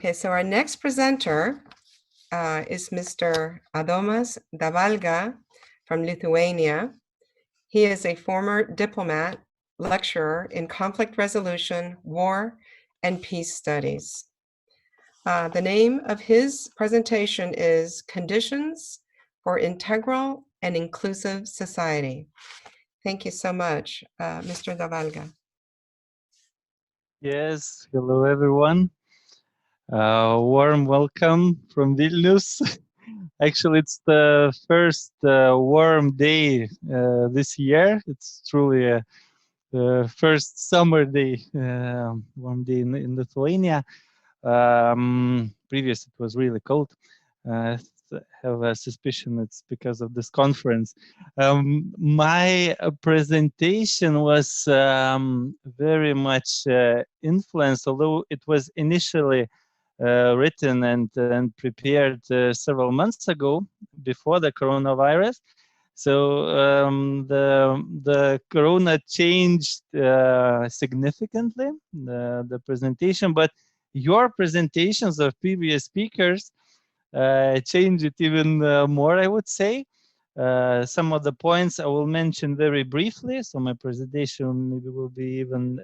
Okay, so our next presenter is Mr. Adomas Davalga from Lithuania. He is a former diplomat, lecturer in conflict resolution, war, and peace studies. The name of his presentation is Conditions for Integral and Inclusive Society. Thank you so much, Mr. Davalga. Yes, hello everyone. Warm welcome from Vilnius. Actually, it's the first warm day this year. It's truly a first summer day, warm day in Lithuania. Previous, it was really cold. I have a suspicion it's because of this conference. My presentation was very much influenced, although it was initially written and prepared several months ago before the coronavirus. So the corona changed significantly the presentation, but your presentations of previous speakers changed it even more, I would say. Some of the points I will mention very briefly, so my presentation maybe will be even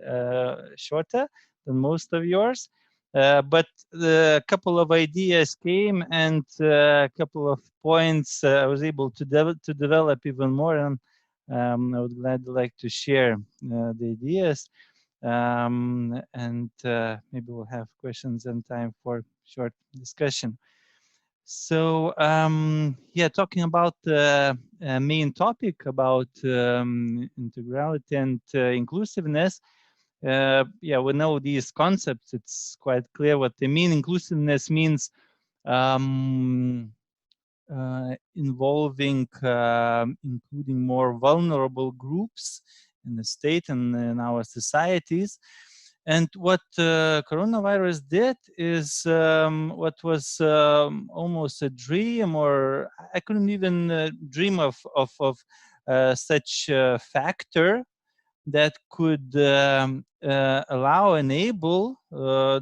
shorter than most of yours. But a couple of ideas came, and a couple of points I was able to develop even more, and I would gladly like to share the ideas. And maybe we'll have questions and time for short discussion. So yeah, talking about the main topic about integrality and inclusiveness. Yeah, we know these concepts. It's quite clear what they mean. Inclusiveness means involving, including more vulnerable groups in the state and in our societies. And what coronavirus did is what was almost a dream, or I couldn't even dream of such a factor that could enable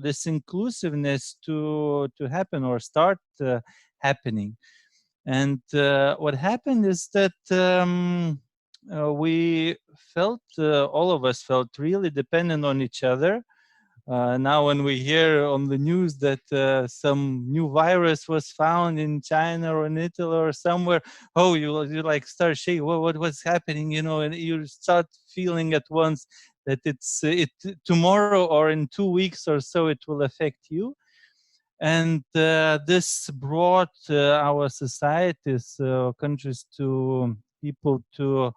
this inclusiveness to happen or start happening. And what happened is that we felt, all of us felt really dependent on each other. Now when we hear on the news that some new virus was found in China or in Italy or somewhere, oh, you like start shaking, what's happening, you know, and you start feeling at once that it's tomorrow or in 2 weeks or so it will affect you. And this brought our societies, countries, to people to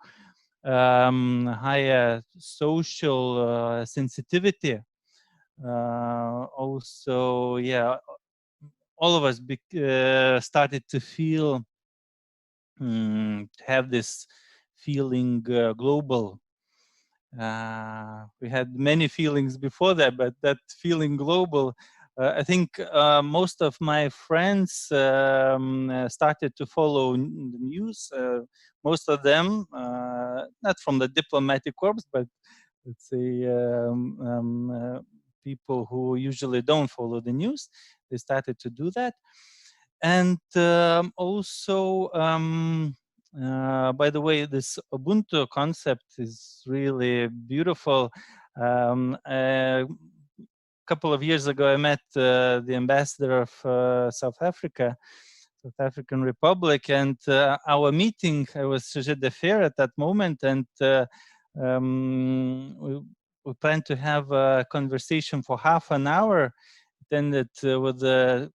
higher social sensitivity. Also, yeah, all of us started to feel, have this feeling global. We had many feelings before that, but that feeling global, I think most of my friends started to follow the news. Most of them, not from the diplomatic corps, but let's say people who usually don't follow the news, they started to do that. And also, by the way, this Ubuntu concept is really beautiful. A couple of years ago, I met the ambassador of South African Republic, and our meeting, I was chargé d'affaires at that moment, and we planned to have a conversation for half an hour, ended with a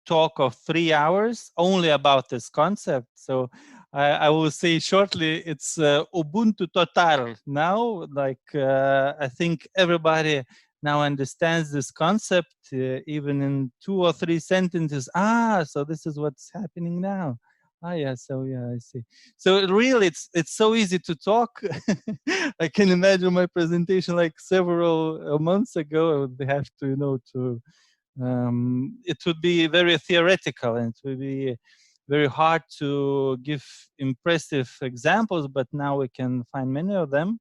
talk of 3 hours only about this concept. So I will say shortly, it's Ubuntu total now. Like I think everybody now understands this concept, even in 2 or 3 sentences. So this is what's happening now. Yeah, so yeah, I see. So really, it's so easy to talk. I can imagine my presentation like several months ago. I would have to, you know, it would be very theoretical, and it would be very hard to give impressive examples, but now we can find many of them.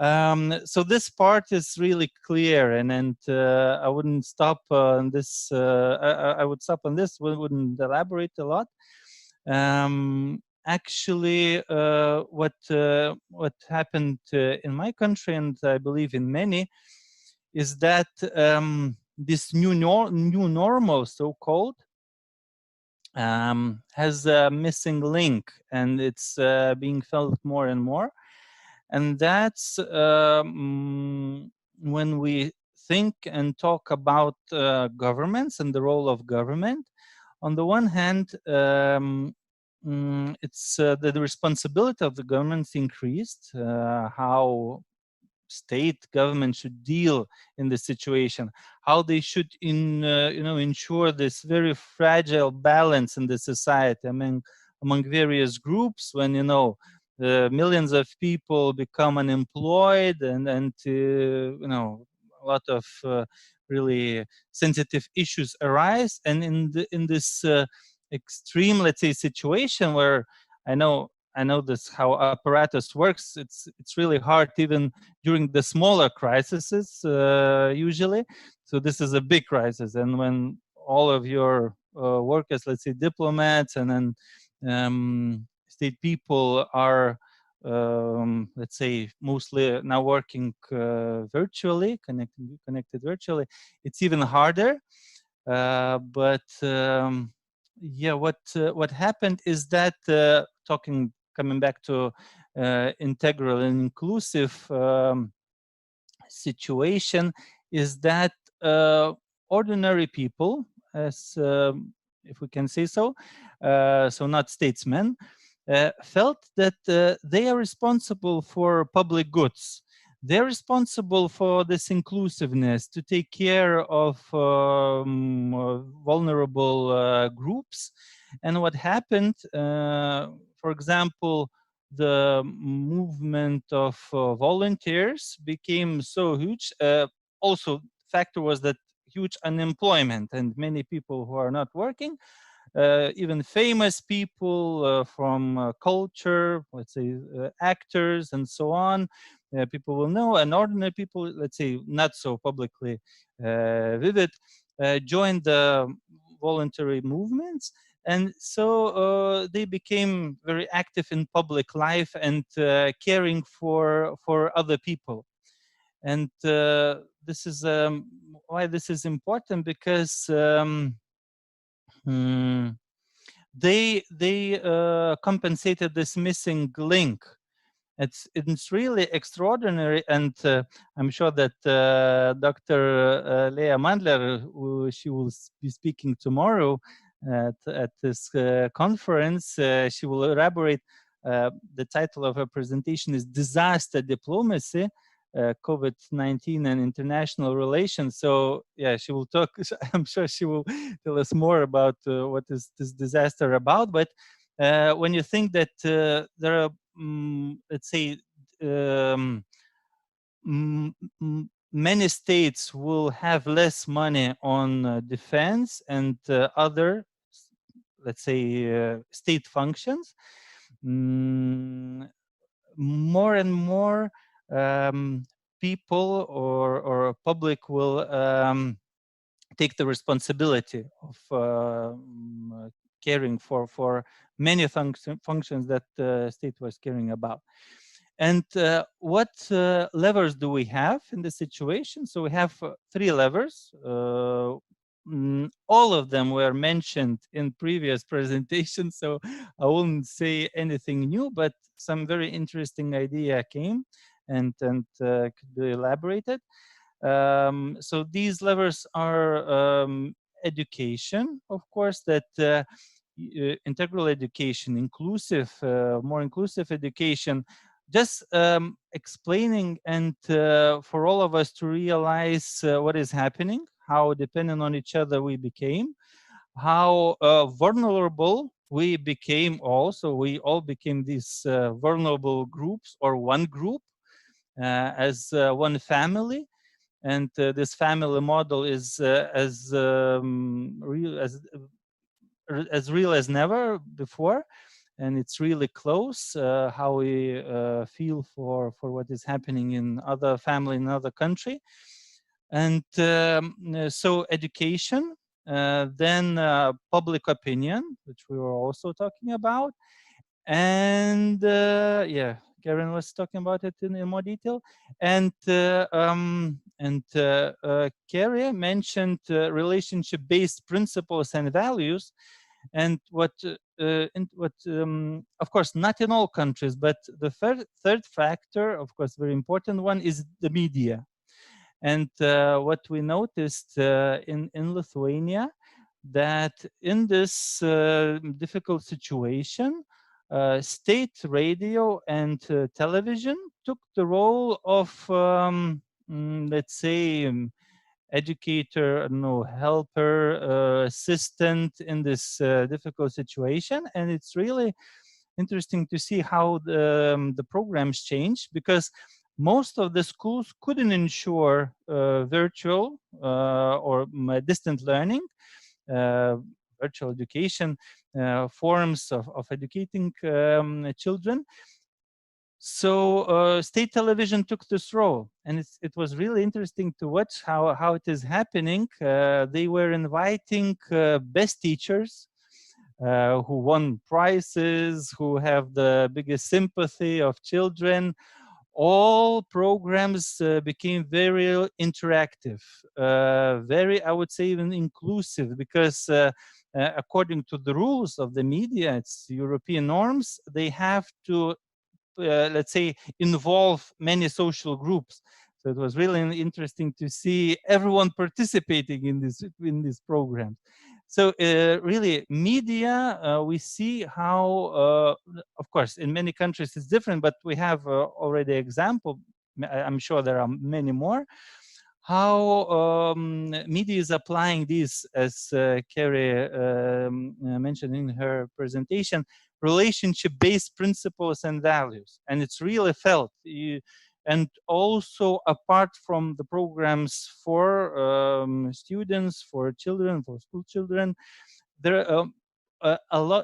So this part is really clear, and I wouldn't stop on this. I would stop on this. We wouldn't elaborate a lot. Actually, what happened in my country, and I believe in many, is that this new normal, so-called, has a missing link, and it's being felt more and more. And that's when we think and talk about governments and the role of government. On the one hand, it's the responsibility of the governments increased, how state government should deal in this situation, how they should ensure this very fragile balance in the society among various groups, when millions of people become unemployed, and a lot of really sensitive issues arise. And in this extreme, let's say, situation where I know this how apparatus works. It's really hard even during the smaller crises usually. So this is a big crisis, and when all of your workers, let's say diplomats, and then state people are, let's say, mostly now working virtually, connected virtually, it's even harder. But yeah, what happened is that coming back to integral and inclusive situation, is that ordinary people, as if we can say so, so not statesmen, felt that they are responsible for public goods. They're responsible for this inclusiveness, to take care of vulnerable groups. And what happened, for example, the movement of volunteers became so huge. Also, factor was that huge unemployment, and many people who are not working, even famous people from culture, let's say actors and so on, people will know, and ordinary people, let's say not so publicly vivid, joined the voluntary movements. And so they became very active in public life and caring for other people. And this is why this is important, because they compensated this missing link. It's really extraordinary, and I'm sure that Dr. Leah Mandler, she will be speaking tomorrow at this conference. She will elaborate. The title of her presentation is "Disaster Diplomacy: COVID-19 and International Relations." So yeah, she will talk. I'm sure she will tell us more about what is this disaster about. But when you think that there are, let's say, many states will have less money on defense and other, let's say, state functions, more and more people or public will take the responsibility of caring for many functions that the state was caring about. And what levers do we have in this situation? So we have 3 levers. All of them were mentioned in previous presentations, so I won't say anything new, but some very interesting idea came and could be elaborated. So these levers are education, of course, that integral education, inclusive, more inclusive education, just explaining and for all of us to realize what is happening, how dependent on each other we became, how vulnerable we became also. We all became these vulnerable groups, or one group, as one family. And this family model is as real as never before. and it's really close, how we feel for what is happening in other family in other country. And so education, then public opinion, which we were also talking about, and yeah, Karen was talking about it in more detail, and Carrie mentioned relationship-based principles and values, and of course, not in all countries, but the third factor, of course, very important one, is the media. And what we noticed in Lithuania, that in this difficult situation, state radio and television took the role of, let's say, educator, no, helper, assistant in this difficult situation. And it's really interesting to see how the programs change, because most of the schools couldn't ensure virtual or distant learning, virtual education, forms of educating children. So state television took this role, and it was really interesting to watch how it is happening. They were inviting best teachers who won prizes, who have the biggest sympathy of children. All programs became very interactive, very, I would say, even inclusive, because according to the rules of the media, it's European norms, they have to let's say, involve many social groups. So it was really interesting to see everyone participating in this program. So really, media, we see how, of course, in many countries it's different, but we have already example. I'm sure there are many more. How media is applying this, as Carrie mentioned in her presentation, relationship-based principles and values, and it's really felt. And also, apart from the programs for students, for children, for school children, there are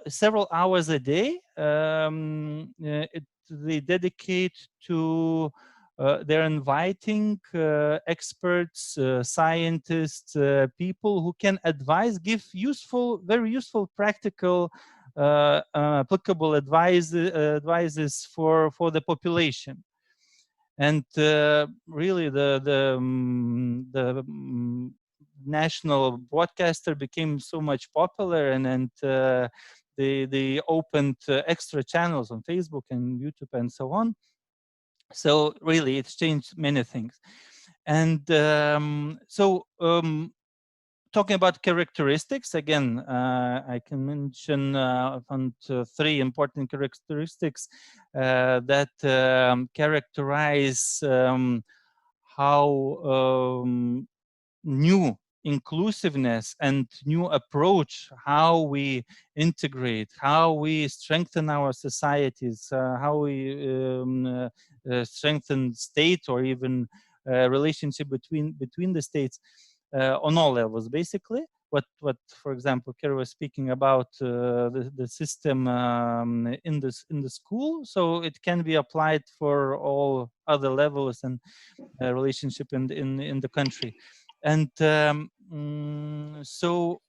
several hours a day they dedicate to. They're inviting experts, scientists, people who can advise, give useful, very useful, practical, applicable advices for the population. And really, the national broadcaster became so much popular, and they opened extra channels on Facebook and YouTube and so on. So really, it's changed many things. And talking about characteristics, again, I can mention three important characteristics that characterize how new inclusiveness and new approach, how we integrate, how we strengthen our societies, how we strengthen state or even relationship between the states on all levels, basically. What for example, Kerry was speaking about the system in the school, so it can be applied for all other levels and relationship in the country. And so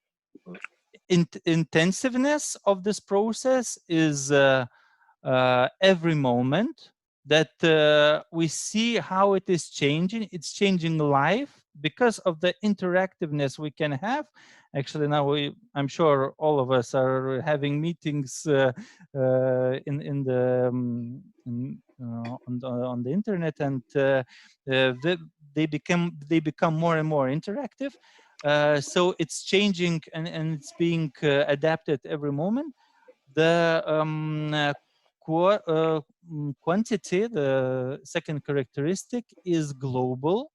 intensiveness of this process is every moment that we see how it is changing. It's changing life because of the interactiveness we can have. Actually, now I'm sure all of us are having meetings in the on the internet, and they become more and more interactive. So it's changing, and it's being adapted every moment. The quantity, the second characteristic, is global.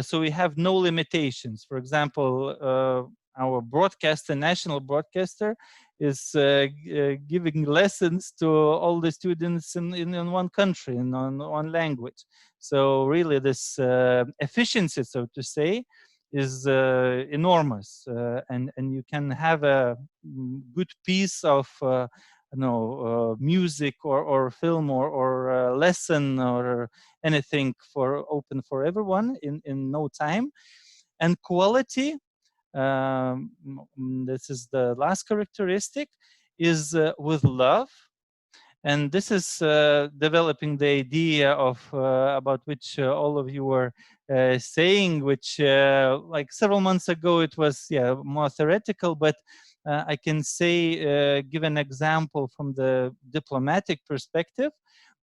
So we have no limitations. For example, our broadcaster, national broadcaster, is giving lessons to all the students in one country, in one language. So really, this efficiency, so to say, is enormous, and you can have a good piece of music or film or lesson or anything for open for everyone in no time. And quality, this is the last characteristic, is with love. And this is developing the idea of about which all of you were saying, which like several months ago it was more theoretical, but I can say, give an example from the diplomatic perspective.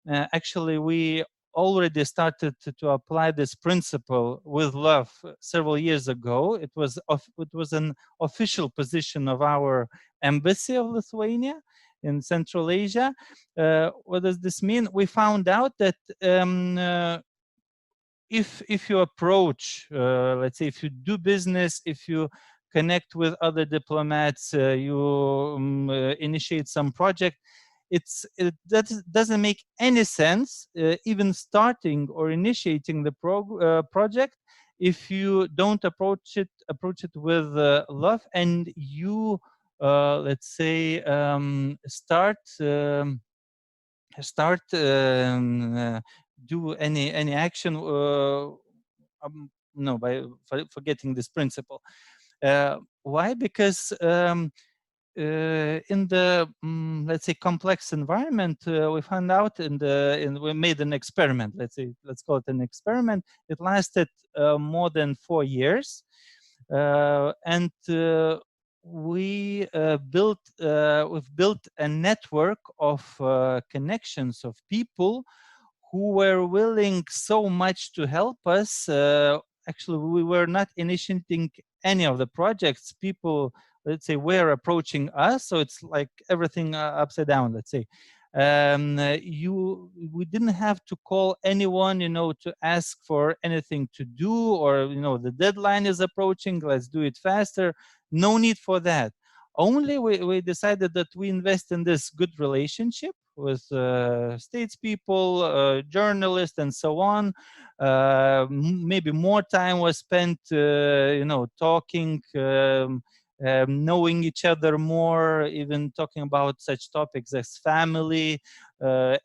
Actually, we already started to apply this principle with love several years ago. It was an official position of our embassy of Lithuania in Central Asia. What does this mean? We found out that if you approach, let's say, if you do business, if you connect with other diplomats, you initiate some project, that doesn't make any sense, even starting or initiating the project, if you don't approach it with love, and you let's say start do any action by forgetting this principle. Why? Because in the let's say complex environment, we found out we made an experiment. Let's call it an experiment. It lasted more than 4 years, and we've built a network of connections of people who were willing so much to help us. Actually, we were not initiating any of the projects. People, let's say, were approaching us, so it's like everything upside down, let's say. We didn't have to call anyone, to ask for anything to do, or the deadline is approaching, let's do it faster. No need for that. Only we decided that we invest in this good relationship with statespeople, journalists, and so on. Maybe more time was spent, talking, knowing each other more, even talking about such topics as family,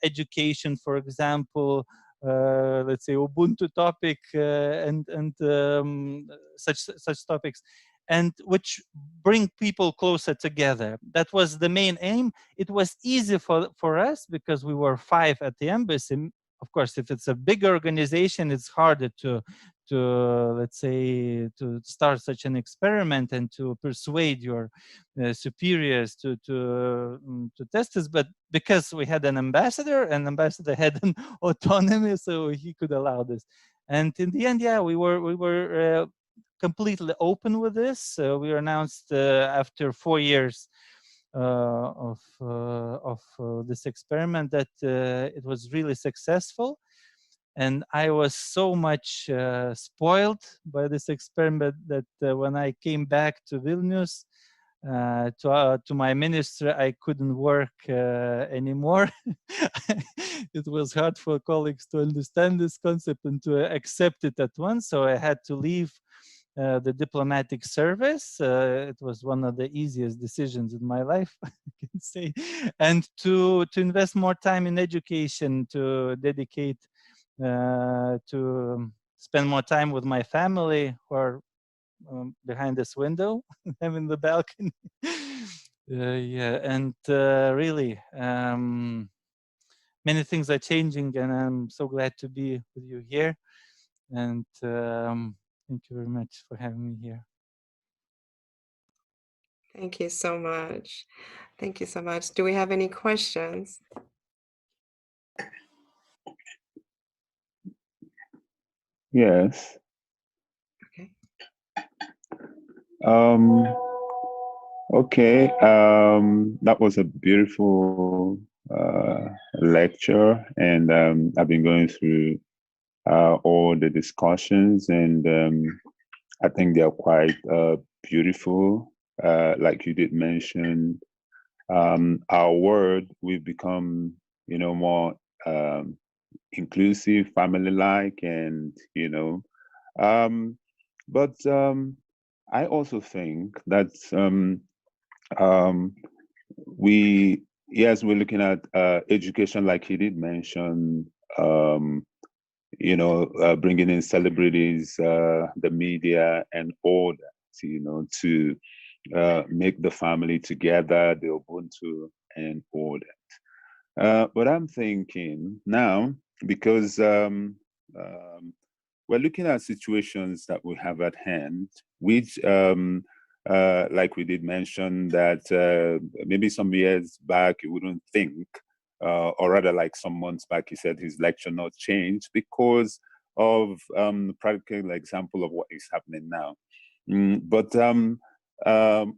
education, for example, let's say ubuntu topic, and such topics, and which bring people closer together. That was the main aim. It was easy for us because we were 5 at the embassy. Of course, if it's a big organization, it's harder to let's say, to start such an experiment and to persuade your superiors to test this. But because we had an ambassador had an autonomy, so he could allow this. And in the end, we were completely open with this. We announced after 4 years of this experiment that it was really successful. And I was so much spoiled by this experiment that when I came back to Vilnius, to my minister, I couldn't work anymore. It was hard for colleagues to understand this concept and to accept it at once. So I had to leave the diplomatic service. It was one of the easiest decisions in my life, I can say, and to invest more time in education, to dedicate, to spend more time with my family, who are behind this window. I'm in the balcony. And really, many things are changing, and I'm so glad to be with you here. And thank you very much for having me here. Thank you so much. Thank you so much. Do we have any questions? Yes. Okay. Okay. That was a beautiful lecture, and I've been going through all the discussions, and I think they are quite beautiful. Like you did mention, our world, we've become, more inclusive, family-like, and but I also think that we yes, we're looking at education, like he did mention. Bringing in celebrities, the media, and all that, to make the family together, the ubuntu, and all that. But I'm thinking now, because we're looking at situations that we have at hand, which, like we did mention, that maybe some years back you wouldn't think, or rather, like some months back, he said his lecture not changed because of practical example of what is happening now. But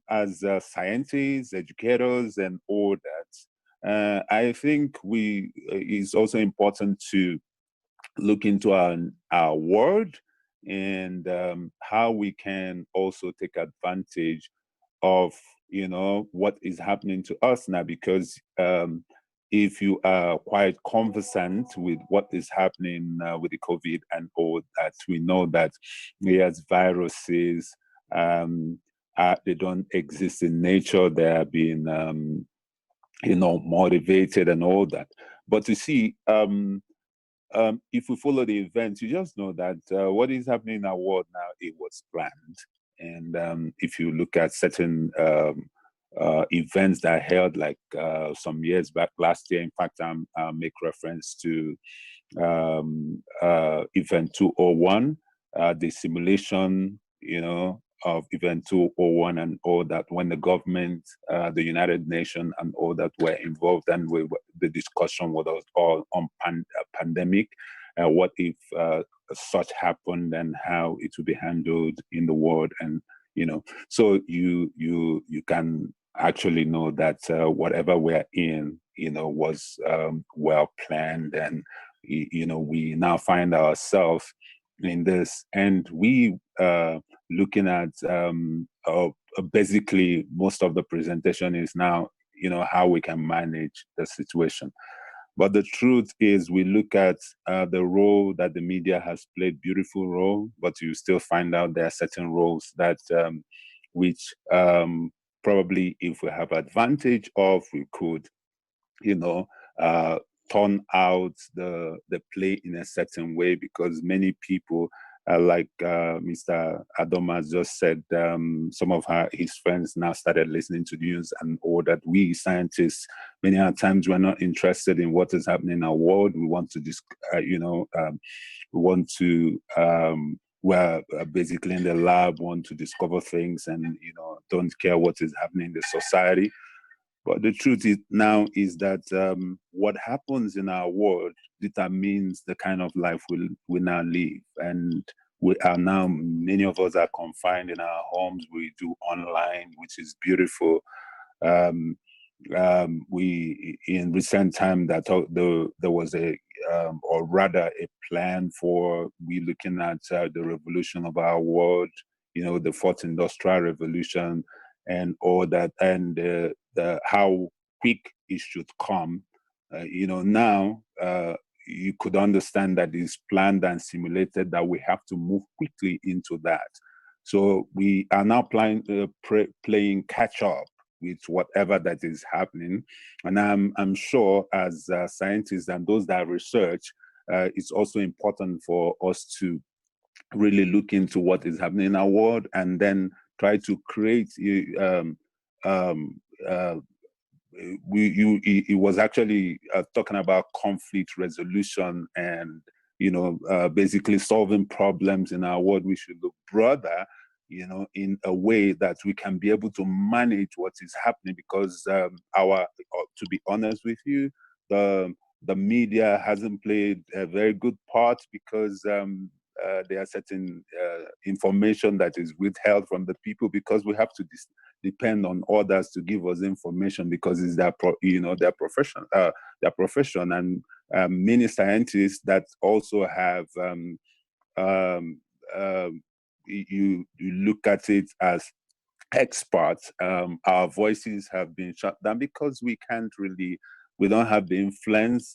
as scientists, educators, and all that, I think it's also important to look into our world and how we can also take advantage of what is happening to us now, because if you are quite conversant with what is happening with the COVID and all that, we know that yes, viruses, they don't exist in nature. They are being motivated and all that. But you see, if we follow the events, you just know that what is happening in our world now, it was planned. And if you look at certain events that are held like some years back, last year, in fact, I'll make reference to event 201, the simulation, of event 201 and all that, when the government, the United Nations and all that were involved, and the discussion was all on pandemic, what if such happened and how it would be handled in the world. And so you can actually know that whatever we're in was well planned, and we now find ourselves in this, and we looking at basically most of the presentation is now how we can manage the situation. But the truth is, we look at the role that the media has played, beautiful role, but you still find out there are certain roles that which probably, if we have advantage of, we could turn out the play in a certain way, because many people, like Mr. Adomas just said, some of his friends now started listening to news and all that. We scientists, many times, we're not interested in what is happening in our world. We want to just, we're basically in the lab, want to discover things, and don't care what is happening in the society. But the truth is that what happens in our world determines the kind of life we now live. And we are now, many of us are confined in our homes. We do online, which is beautiful. We, in recent time, that there was or rather a plan for we looking at the revolution of our world, the fourth industrial revolution and all that, and the how quick it should come. Now you could understand that it's planned and simulated, that we have to move quickly into that. So we are now playing catch up with whatever that is happening. And I'm sure, as scientists and those that research, it's also important for us to really look into what is happening in our world, and then try to create it was actually talking about conflict resolution and basically solving problems in our world. We should look broader, in a way that we can be able to manage what is happening, because to be honest with you, the media hasn't played a very good part, because there are certain information that is withheld from the people, because we have to depend on others to give us information, because it's their profession. And many scientists that also have you look at it as experts, our voices have been shut down, because we don't have the influence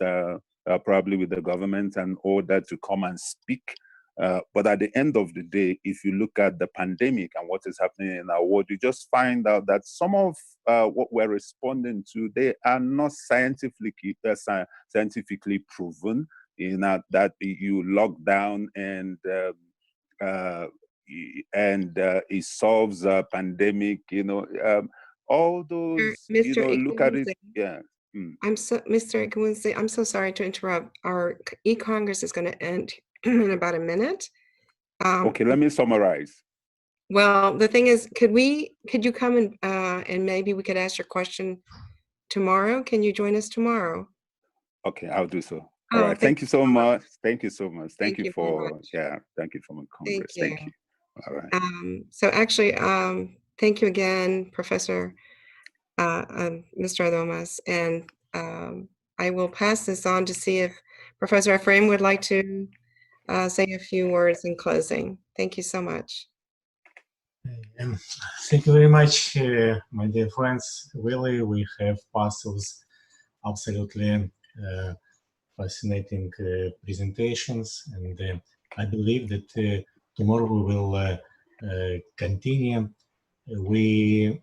probably with the government and all that to come and speak But at the end of the day, if you look at the pandemic and what is happening in our world, you just find out that some of what we're responding to, they are not scientifically proven. That you lock down and it solves a pandemic. All those. Mr. Look at it. Yeah. Mr. Ikuwense, I'm so sorry to interrupt. Our e-Congress is going to end in about a minute. Okay, let me summarize. Well, the thing is, could you come and maybe we could ask your question tomorrow? Can you join us tomorrow? Okay, I'll do so. All right. Thank you so much. Thank you so much. Thank you for thank you for my Congress. Thank you. All right. So actually, thank you again, Professor Mr. Adomas, and I will pass this on to see if Professor Ephraim would like to say a few words in closing. Thank you so much. Thank you very much, my dear friends. Really, we have passed those absolutely fascinating presentations, and I believe that tomorrow we will continue. We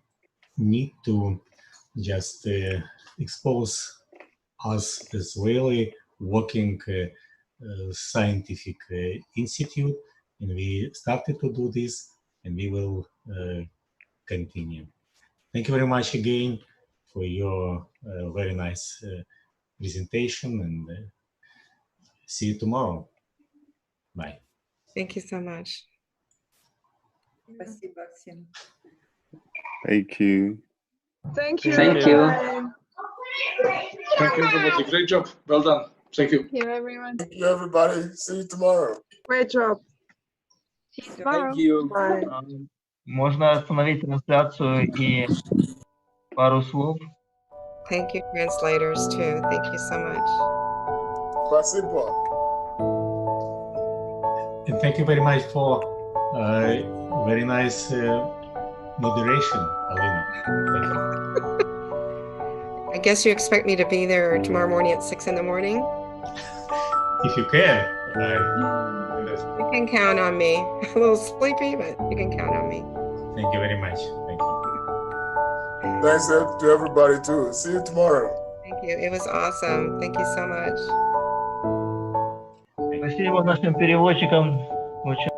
need to just expose us as really working scientific institute, and we started to do this, and we will continue. Thank you very much again for your very nice presentation, and see you tomorrow. Bye. Thank you so much. Thank you. Thank you. Thank you. Thank you, everybody. Great job. Well done. Thank you. Thank you, everyone. Thank you, everybody. See you tomorrow. Great job. See you tomorrow. Thank you. Bye. Можно остановить трансляцию и пару слов? Thank you, translators, too. Thank you so much. Спасибо. And thank you very much for very nice moderation, Alina. Thank you. I guess you expect me to be there tomorrow morning at 6 in the morning? If you can. You can count on me. A little sleepy, but you can count on me. Thank you very much. Thank you. Thanks to everybody, too. See you tomorrow. Thank you. It was awesome. Thank you so much. Спасибо нашим переводчикам. Очень